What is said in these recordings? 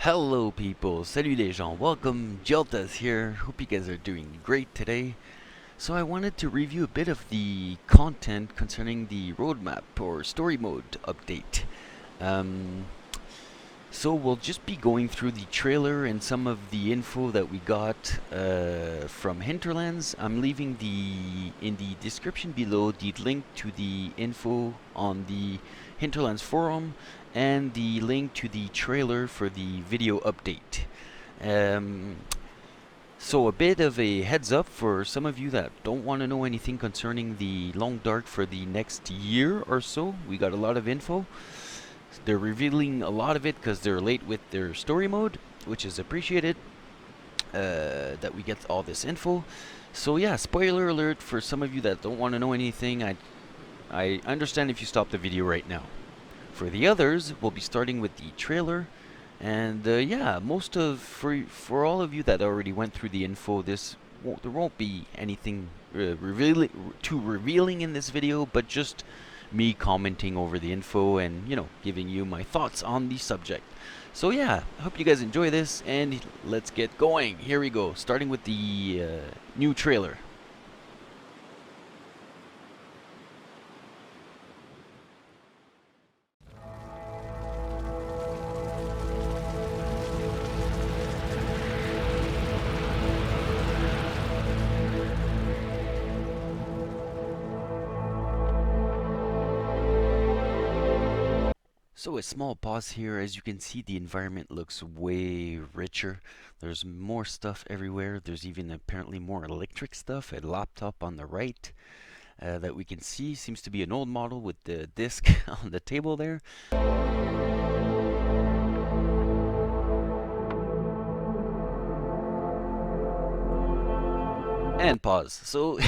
Hello people, salut les gens, welcome, Jeltas here, hope you guys are doing great today. So I wanted to review a bit of the content concerning the roadmap or story mode update. Um, so we'll just be going through the trailer and some of the info that we got from Hinterlands. I'm leaving in the description below the link to the info on the Hinterlands forum and the link to the trailer for the video update. Um, so a bit of a heads up for some of you that don't want to know anything concerning the Long Dark for the next year or so. We got a lot of info. They're revealing a lot of it because they're late with their story mode, which is appreciated that we get all this info. So yeah, spoiler alert for some of you that don't want to know anything. I understand if you stop the video right now. For the others, we'll be starting with the trailer. And yeah, for all of you that already went through the info, there won't be anything too revealing in this video, but just me commenting over the info and giving you my thoughts on the subject. So yeah, I hope you guys enjoy this, and let's get going. Here we go, starting with the new trailer. So a small pause here. As you can see, the environment looks way richer. There's more stuff everywhere. There's even apparently more electric stuff. A laptop on the right that we can see seems to be an old model with the disc on the table there. And pause. So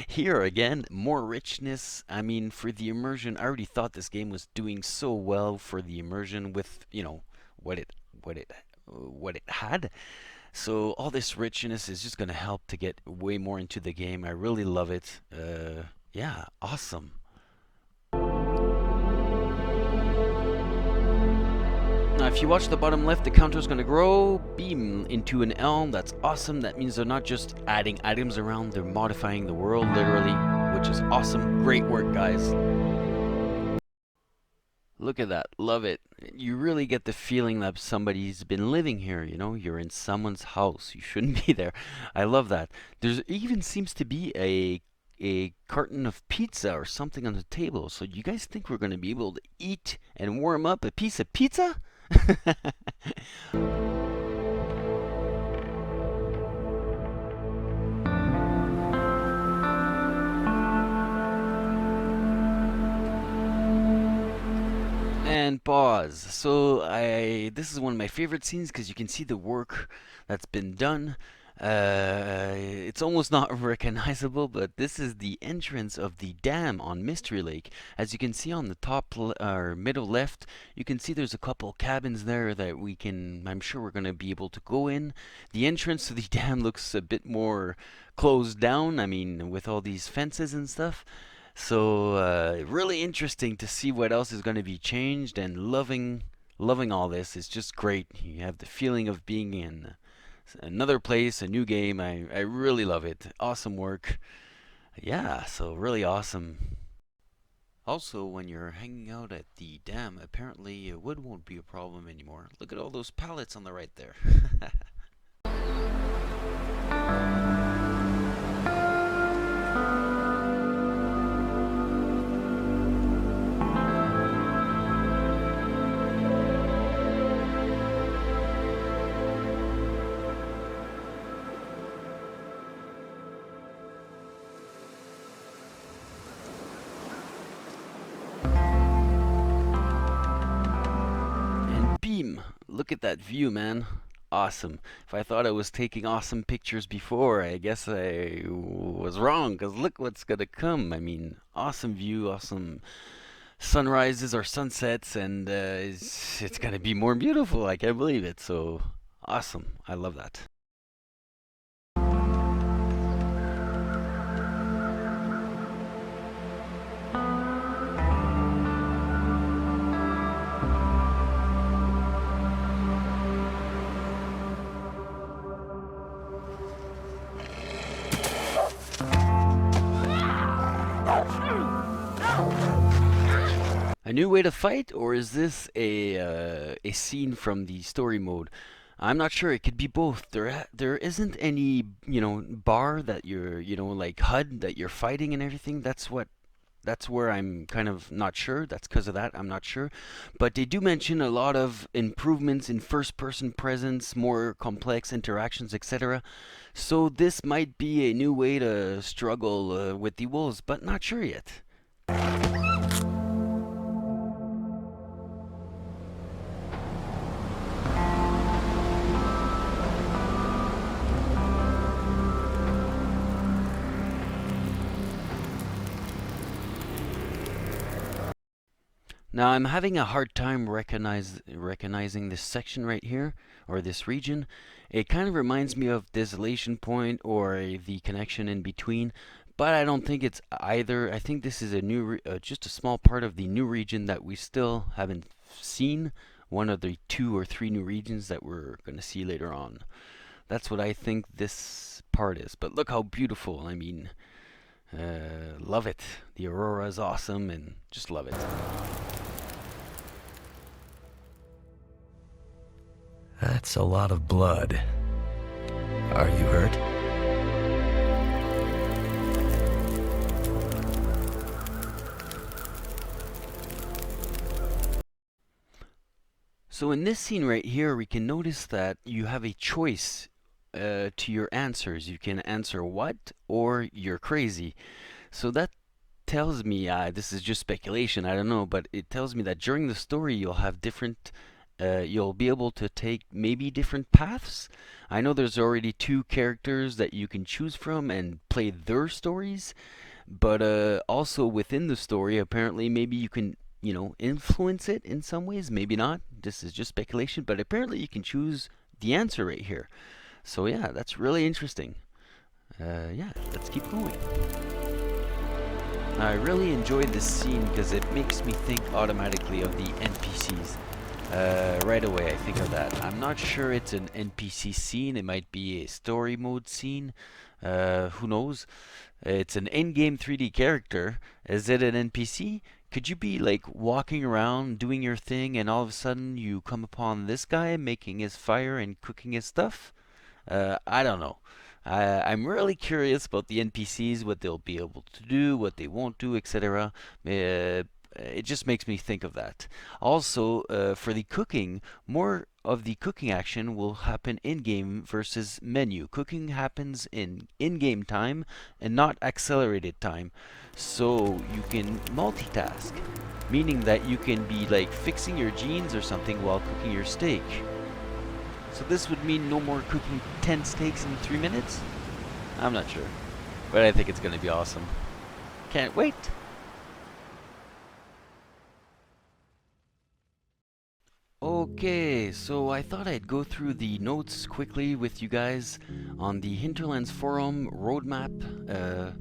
here again, more richness. I mean, for the immersion, I already thought this game was doing so well for the immersion with what it what it what it had. So all this richness is just gonna help to get way more into the game. I really love it. Yeah, awesome. Now, if you watch the bottom left, the counter is going to grow, beam into an L. That's awesome. That means they're not just adding items around, they're modifying the world, literally, which is awesome. Great work, guys. Look at that. Love it. You really get the feeling that somebody's been living here, You're in someone's house. You shouldn't be there. I love that. There's even seems to be a carton of pizza or something on the table. So you guys think we're going to be able to eat and warm up a piece of pizza? And pause. So this is one of my favorite scenes because you can see the work that's been done. It's almost not recognizable, but this is the entrance of the dam on Mystery Lake. As you can see on the top or middle left, you can see there's a couple cabins there that I'm sure we're going to be able to go in. The entrance to the dam looks a bit more closed down, I mean, with all these fences and stuff. So really interesting to see what else is going to be changed, and loving all this. It's just great. You have the feeling of being in another place, a new game. I really love it. Awesome work. Yeah, so really awesome. Also, when you're hanging out at the dam, apparently wood won't be a problem anymore. Look at all those pallets on the right there. Look at that view, man. Awesome. If I thought I was taking awesome pictures before, I guess I was wrong, because look what's gonna come. I mean, awesome view, awesome sunrises or sunsets, and it's gonna be more beautiful. I can't believe it. So awesome. I love that. A new way to fight, or is this a scene from the story mode? I'm not sure. It could be both. There isn't any bar that you're like HUD that you're fighting and everything. That's where I'm kind of not sure. That's because of that. I'm not sure. But they do mention a lot of improvements in first person presence, more complex interactions, etc. So this might be a new way to struggle with the wolves, but not sure yet. Now I'm having a hard time recognizing this section right here, or this region. It kind of reminds me of Desolation Point or the connection in between, but I don't think it's either. I think this is a just a small part of the new region that we still haven't seen. One of the 2 or 3 new regions that we're going to see later on. That's what I think this part is. But look how beautiful. I mean, love it. The aurora is awesome and just love it. That's a lot of blood. Are you hurt? So in this scene right here, we can notice that you have a choice to your answers. You can answer what or you're crazy. So that tells me, this is just speculation, I don't know, but it tells me that during the story you'll have different you'll be able to take maybe different paths. I know there's already 2 characters that you can choose from and play their stories, but also within the story, apparently maybe you can, influence it in some ways, maybe not. This is just speculation, but apparently you can choose the answer right here. So yeah, that's really interesting. Yeah, let's keep going. I really enjoyed this scene because it makes me think automatically of the NPCs. Right away I think of that. I'm not sure it's an NPC scene, it might be a story mode scene, who knows. It's an in-game 3D character. Is it an NPC? Could you be like walking around doing your thing and all of a sudden you come upon this guy making his fire and cooking his stuff? I don't know. I'm really curious about the NPCs, what they'll be able to do, what they won't do, etc. It just makes me think of that. Also, for the cooking, more of the cooking action will happen in-game versus menu. Cooking happens in-game time and not accelerated time. So you can multitask, meaning that you can be like fixing your jeans or something while cooking your steak. So this would mean no more cooking 10 steaks in 3 minutes? I'm not sure, but I think it's going to be awesome. Can't wait! Okay, so I thought I'd go through the notes quickly with you guys on the Hinterlands forum roadmap.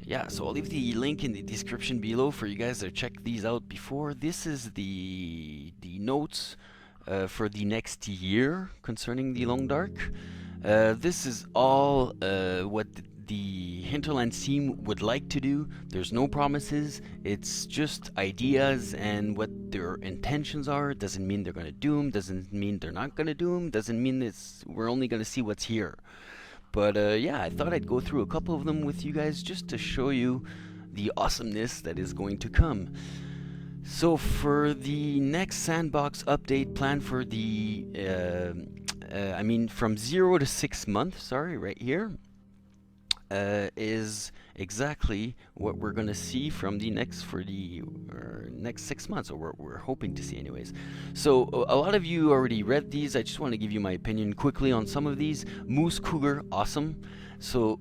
Yeah, so I'll leave the link in the description below for you guys to check these out before. This is the notes for the next year concerning the Long Dark. This is all what the Hinterlands team would like to do. There's no promises. It's just ideas and what their intentions are. Doesn't mean they're going to do them. Doesn't mean they're not going to do them. Doesn't mean we're only going to see what's here. But yeah, I thought I'd go through a couple of them with you guys just to show you the awesomeness that is going to come. So for the next sandbox update planned for the, from 0 to 6 months, sorry, right here, is exactly what we're going to see from the next 6 months, or what we're hoping to see anyways. So a lot of you already read these. I just want to give you my opinion quickly on some of these. Moose Cougar, awesome. So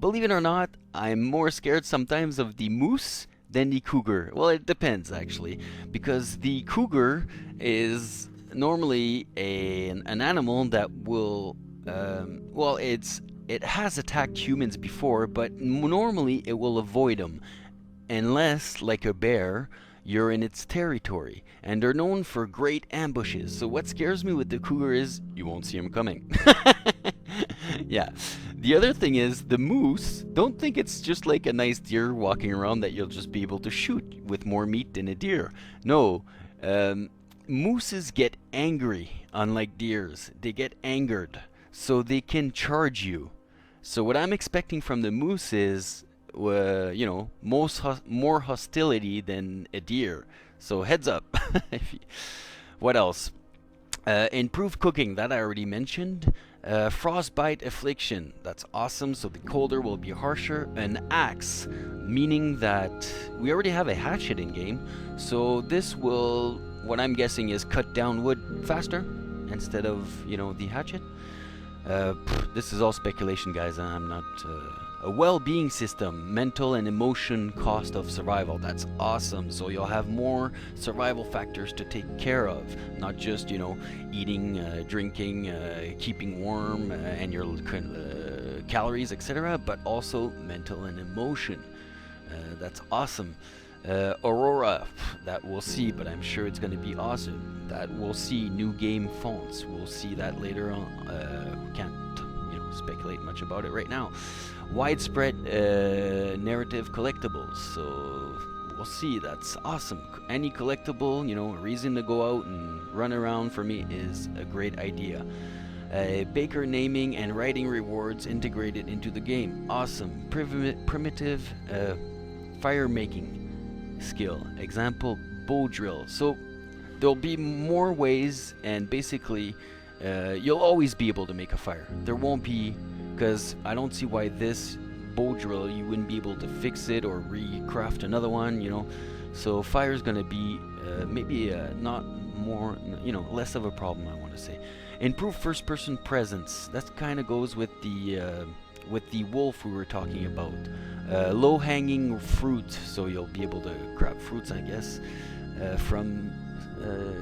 believe it or not, I'm more scared sometimes of the moose than the cougar. Well, it depends actually, because the cougar is normally an animal that will it has attacked humans before, but normally it will avoid them, unless, like a bear, you're in its territory. And they're known for great ambushes. So what scares me with the cougar is you won't see them coming. Yeah, The other thing is the moose. Don't think it's just like a nice deer walking around that you'll just be able to shoot with more meat than a deer. No, mooses get angry, unlike deers. They get angered, so they can charge you. So what I'm expecting from the moose is, more hostility than a deer. So heads up. What else? Improved cooking, that I already mentioned. Frostbite affliction, that's awesome, so the colder will be harsher. An axe, meaning that we already have a hatchet in game, so this will, what I'm guessing is cut down wood faster instead of, the hatchet. This is all speculation, guys. I'm not. A well-being system, mental and emotion cost of survival. That's awesome. So you'll have more survival factors to take care of, not just eating, drinking, keeping warm, and your calories, etc., but also mental and emotion. That's awesome. Aurora, that we'll see, but I'm sure it's going to be awesome. That we'll see new game fonts. We'll see that later on. We can't, speculate much about it right now. Widespread narrative collectibles. So we'll see. That's awesome. Any collectible, a reason to go out and run around for me is a great idea. Baker naming and writing rewards integrated into the game. Awesome. Primitive fire making skill. Example, bow drill. So there'll be more ways, and basically you'll always be able to make a fire. There won't be, because I don't see why this bow drill you wouldn't be able to fix it or recraft another one, So fire's gonna be maybe not more, less of a problem, I want to say. Improve first-person presence. That kind of goes with the wolf we were talking about. Low-hanging fruit, so you'll be able to grab fruits, I guess, from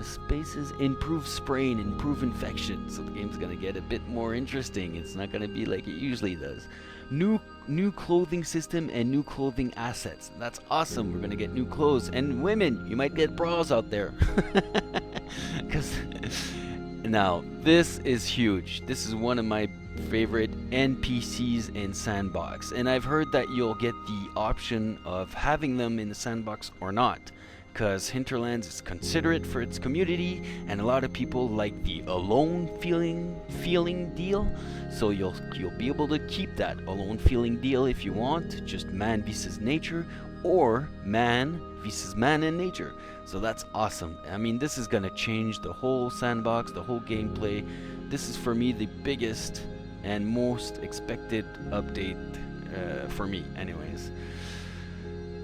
spaces. Improve spraying, improve infection. So the game's gonna get a bit more interesting. It's not gonna be like it usually does. New clothing system and new clothing assets. That's awesome. We're gonna get new clothes, and women, you might get bras out there. Because now this is huge. This is one of my favorite NPCs in Sandbox, and I've heard that you'll get the option of having them in the Sandbox or not, because Hinterlands is considerate for its community, and a lot of people like the alone feeling deal. So you'll be able to keep that alone feeling deal if you want, just man versus nature, or man versus man and nature. So that's awesome. I mean, this is gonna change the whole Sandbox, the whole gameplay. This is for me the biggest and most expected update for me, anyways.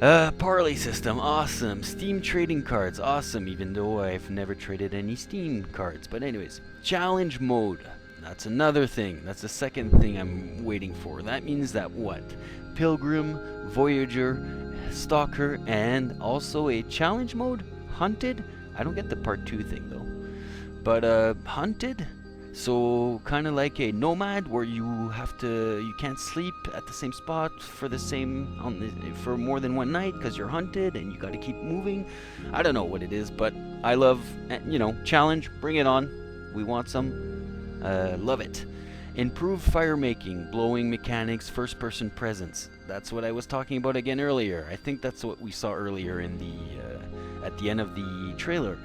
Parlay system, awesome. Steam trading cards, awesome, even though I've never traded any Steam cards. But anyways, challenge mode, that's another thing. That's the second thing I'm waiting for. That means that what? Pilgrim, Voyager, Stalker, and also a challenge mode? Hunted? I don't get the part 2 thing though. But Hunted? So kind of like a nomad, where you can't sleep at the same spot for for more than one night because you're hunted and you got to keep moving. I don't know what it is, but I love, challenge. Bring it on. We want some. Love it. Improve fire making, blowing mechanics, first-person presence. That's what I was talking about again earlier. I think that's what we saw earlier in at the end of the trailer.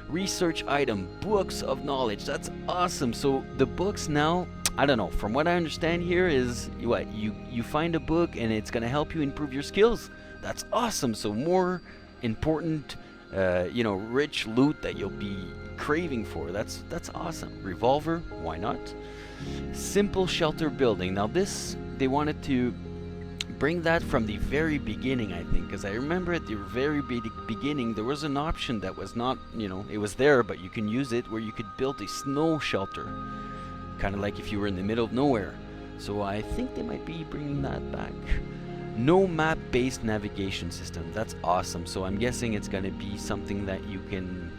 Research item, books of knowledge. That's awesome. So the books now, I don't know, from what I understand here is what you find a book and it's gonna help you improve your skills. That's awesome. So more important, rich loot that you'll be craving for. That's awesome. Revolver, why not? Simple shelter building. Now this, they wanted to bring that from the very beginning, I think, because I remember at the very beginning there was an option that was not, it was there, but you can use it, where you could build a snow shelter, kind of like if you were in the middle of nowhere. So I think they might be bringing that back. No map-based navigation system. That's awesome. So I'm guessing it's going to be something that you can,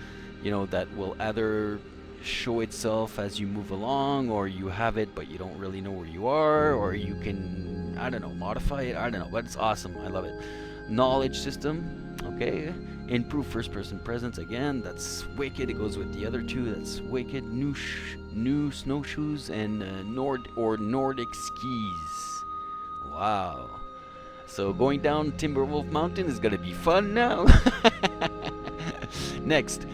that will either show itself as you move along, or you have it but you don't really know where you are, or you can, I don't know, modify it. I don't know, but it's awesome. I love it. Knowledge system. Okay. Improve first-person presence again. That's wicked. It goes with the other two. That's wicked. New snowshoes and Nordic skis. Wow. So going down Timberwolf Mountain is gonna be fun now. Next,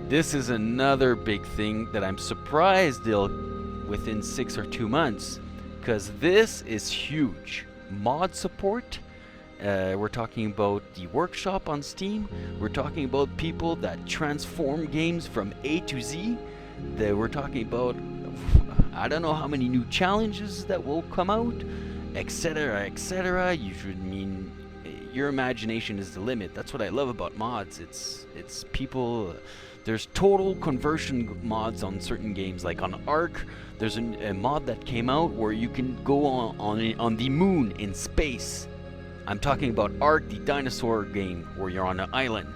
this is another big thing that I'm surprised they'll within 6 or 2 months, because this is huge. Mod support. We're talking about the workshop on Steam. We're talking about people that transform games from A to Z. We're talking about I don't know how many new challenges that will come out, etc., etc. You should mean your imagination is the limit. That's what I love about mods. It's people. There's total conversion mods on certain games, like on Ark. There's a mod that came out where you can go on the moon in space. I'm talking about Ark, the dinosaur game, where you're on an island.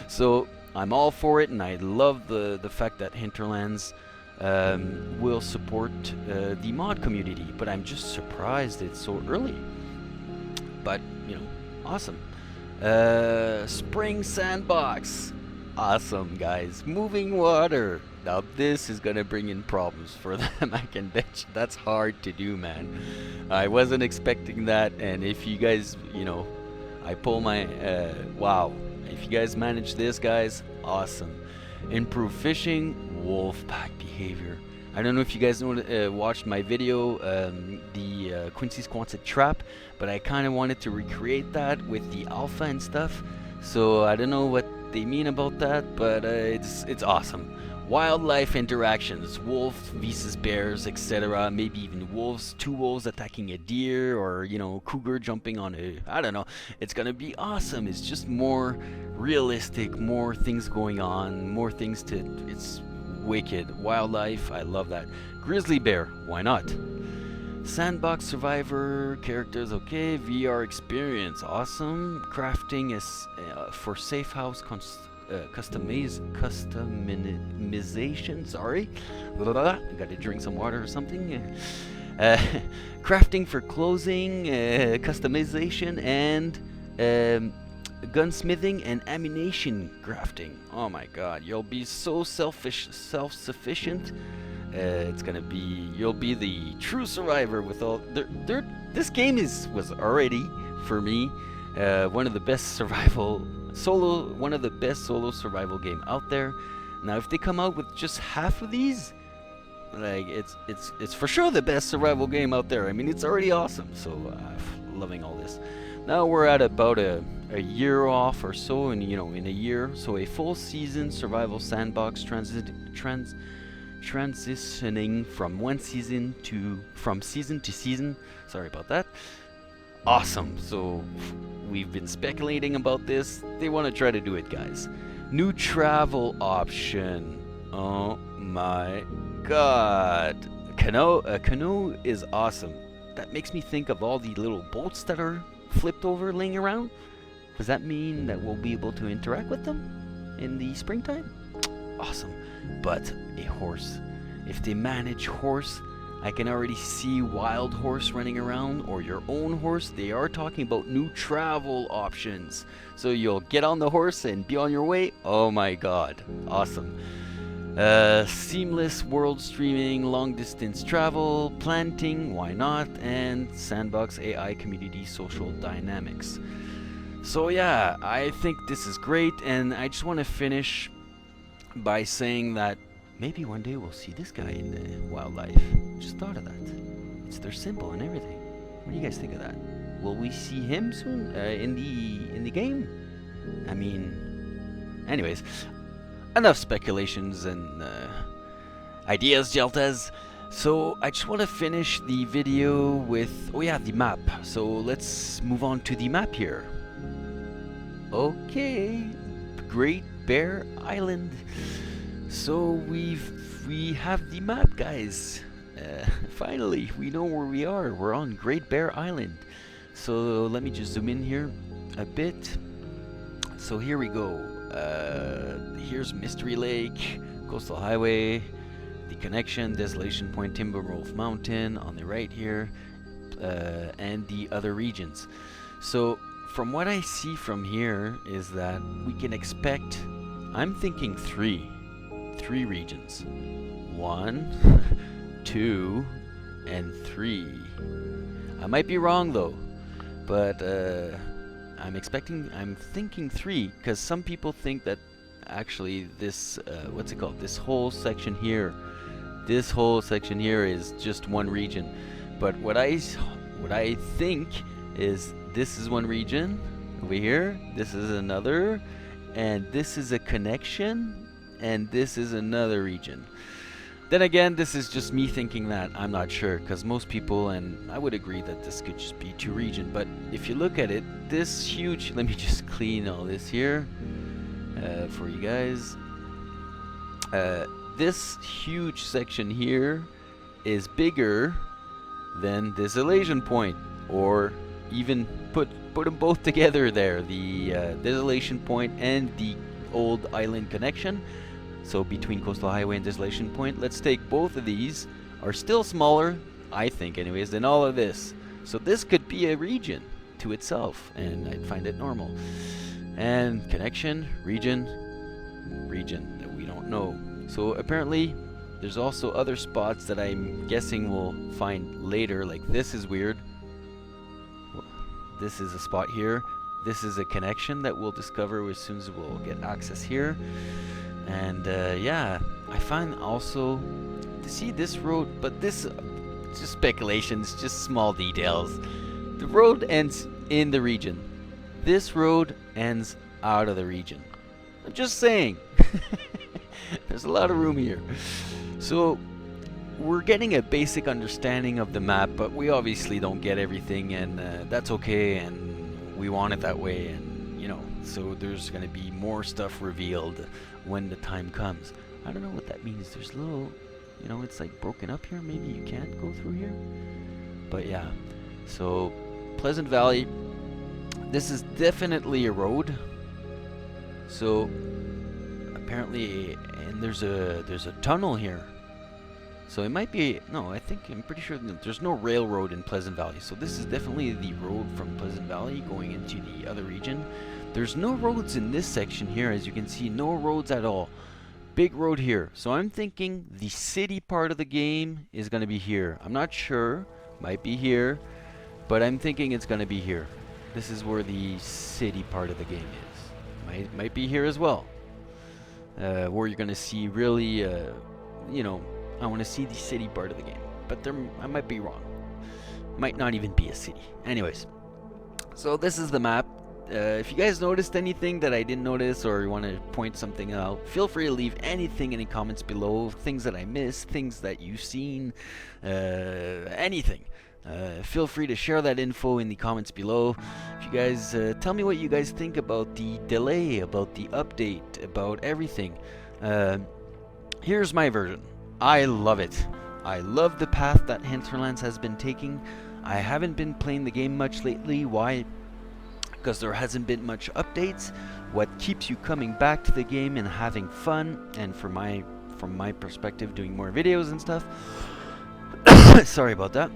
So I'm all for it, and I love the fact that Hinterlands will support the mod community. But I'm just surprised it's so early. But, you know, awesome. Spring Sandbox. Awesome, guys. Moving water. Now this is gonna bring in problems for them. I can bet you that's hard to do, man. I wasn't expecting that, and if you guys, you know, I pull my wow. If you guys manage this, guys, awesome. Improve fishing, wolf pack behavior. I don't know if you guys know, watched my video, the Quincy's Quonset trap, but I kind of wanted to recreate that with the alpha and stuff. So I don't know what they mean about that, but it's awesome. Wildlife interactions, wolf versus bears, etc. Maybe even wolves, 2 wolves attacking a deer, or, you know, cougar jumping on I don't know. It's gonna be awesome. It's just more realistic, more things going on, more things to. It's wicked. Wildlife, I love that. Grizzly bear, why not? Sandbox survivor characters, okay. VR experience, awesome. Crafting is for safe house customization. Sorry, gotta drink some water or something. Crafting for clothing, customization, and gunsmithing and ammunition crafting. Oh my God, you'll be so self-sufficient. It's gonna be, you'll be the true survivor with all. This game was already for me one of the best solo survival game out there. Now, if they come out with just half of these, like it's for sure the best survival game out there. I mean, it's already awesome. So loving all this. Now we're at about a year off or so, and in a year, so a full season survival sandbox transitioning from season to season. Sorry about that. Awesome. So we've been speculating about this. They want to try to do it, guys. New travel option. Oh my God. A canoe is awesome. That makes me think of all the little boats that are flipped over laying around. Does that mean that we'll be able to interact with them in the springtime? Awesome. But a horse. If they manage horse, I can already see wild horse running around, or your own horse. They are talking about new travel options. So you'll get on the horse and be on your way. Oh my God. Awesome. Seamless world streaming, long distance travel, planting, why not, and sandbox AI community social dynamics. So yeah, I think this is great, and I just want to finish by saying that maybe one day we'll see this guy in the wildlife. Just thought of that. It's their symbol and everything. What do you guys think of that? Will we see him soon in the game? I mean, anyways, enough speculations and ideas, Jeltas. So I just want to finish the video with the map. So let's move on to the map here. Okay, Great Bear Island. So we have the map, guys. Finally, we know where we are. We're on Great Bear Island. So let me just zoom in here a bit. So here we go. Here's Mystery Lake, Coastal Highway, the connection, Desolation Point, Timberwolf Mountain on the right here, and the other regions. So from what I see from here is that we can expect, I'm thinking three regions. 1, 2, and 3. I might be wrong though, but I'm thinking 3, because some people think that actually this, what's it called? This whole section here is just one region. But what I think is this is one region over here, this is another, and this is a connection, and this is another region. Then again, this is just me thinking that. I'm not sure, because most people, and I would agree that this could just be 2 region, but if you look at it, this huge, let me just clean all this here for you guys. This huge section here is bigger than this elation point, or even put them both together there, the elation point and the old island connection. So between Coastal Highway and Desolation Point, let's take both of these, are still smaller, I think anyways, than all of this. So this could be a region to itself, and I'd find it normal. And connection, region that we don't know. So apparently there's also other spots that I'm guessing we'll find later, like this is weird. This is a spot here. This is a connection that we'll discover as soon as we'll get access here. And yeah, I find also to see this road, but this just speculations, just small details. The road ends in the region. This road ends out of the region. I'm just saying. There's a lot of room here. So we're getting a basic understanding of the map, but we obviously don't get everything, and that's okay, and we want it that way, and you know, so there's going to be more stuff revealed when the time comes. I don't know what that means. There's little, you know, it's like broken up here. Maybe you can't go through here. But yeah, so Pleasant Valley, this is definitely a road. So apparently, and there's a tunnel here. So it might be, no, I'm pretty sure there's no railroad in Pleasant Valley. So this is definitely the road from Pleasant Valley going into the other region. There's no roads in this section here, as you can see, no roads at all. Big road here. So I'm thinking the city part of the game is going to be here. I'm not sure, might be here, but I'm thinking it's going to be here. This is where the city part of the game is. Might be here as well. Where you're going to see really, you know, I want to see the city part of the game, but I might be wrong. Might not even be a city. Anyways, so this is the map. If you guys noticed anything that I didn't notice, or you want to point something out, feel free to leave anything in the comments below. Things that I missed, things that you've seen, anything. Feel free to share that info in the comments below. If you guys tell me what you guys think about the delay, about the update, about everything. Here's my version. I love it. I love the path that Hinterlands has been taking. I haven't been playing the game much lately. Why? Because there hasn't been much updates. What keeps you coming back to the game and having fun, and from my perspective, doing more videos and stuff, sorry about that,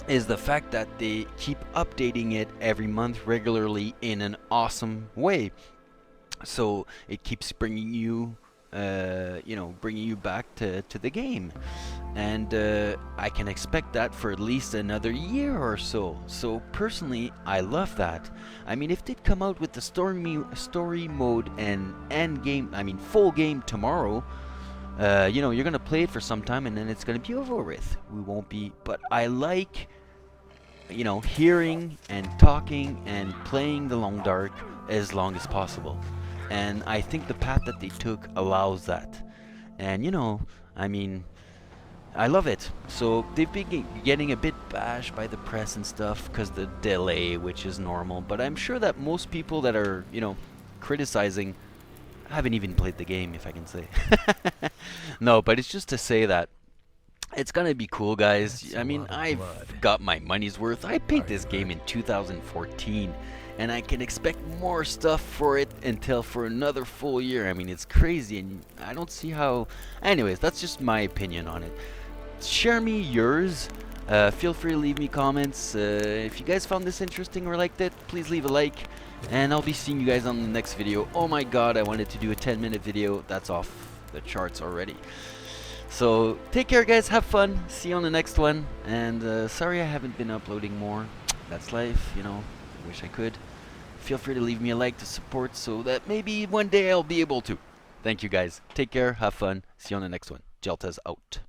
is the fact that they keep updating it every month regularly in an awesome way. So it keeps bringing you bringing you back to the game, and I can expect that for at least another year or so. So personally, I love that. I mean, if they'd come out with the story mode and end game, I mean full game tomorrow, you know, you're gonna play it for some time and then it's gonna be over with. We won't be, but I like, you know, hearing and talking and playing The Long Dark as long as possible. And I think the path that they took allows that. And, you know, I mean, I love it. So they've been getting a bit bashed by the press and stuff because the delay, which is normal. But I'm sure that most people that are, you know, criticizing haven't even played the game, if I can say. No, but it's just to say that it's gonna be cool, guys. I mean, I've got my money's worth. I paid this game in 2014. And I can expect more stuff for it until for another full year. I mean, it's crazy, and I don't see how. Anyways, that's just my opinion on it. Share me yours. Feel free to leave me comments. If you guys found this interesting or liked it, please leave a like. And I'll be seeing you guys on the next video. Oh my god, I wanted to do a 10-minute video. That's off the charts already. So, take care guys, have fun. See you on the next one. And sorry I haven't been uploading more. That's life, you know. I wish I could. Feel free to leave me a like to support so that maybe one day I'll be able to. Thank you guys. Take care, have fun. See you on the next one. Jelta's out.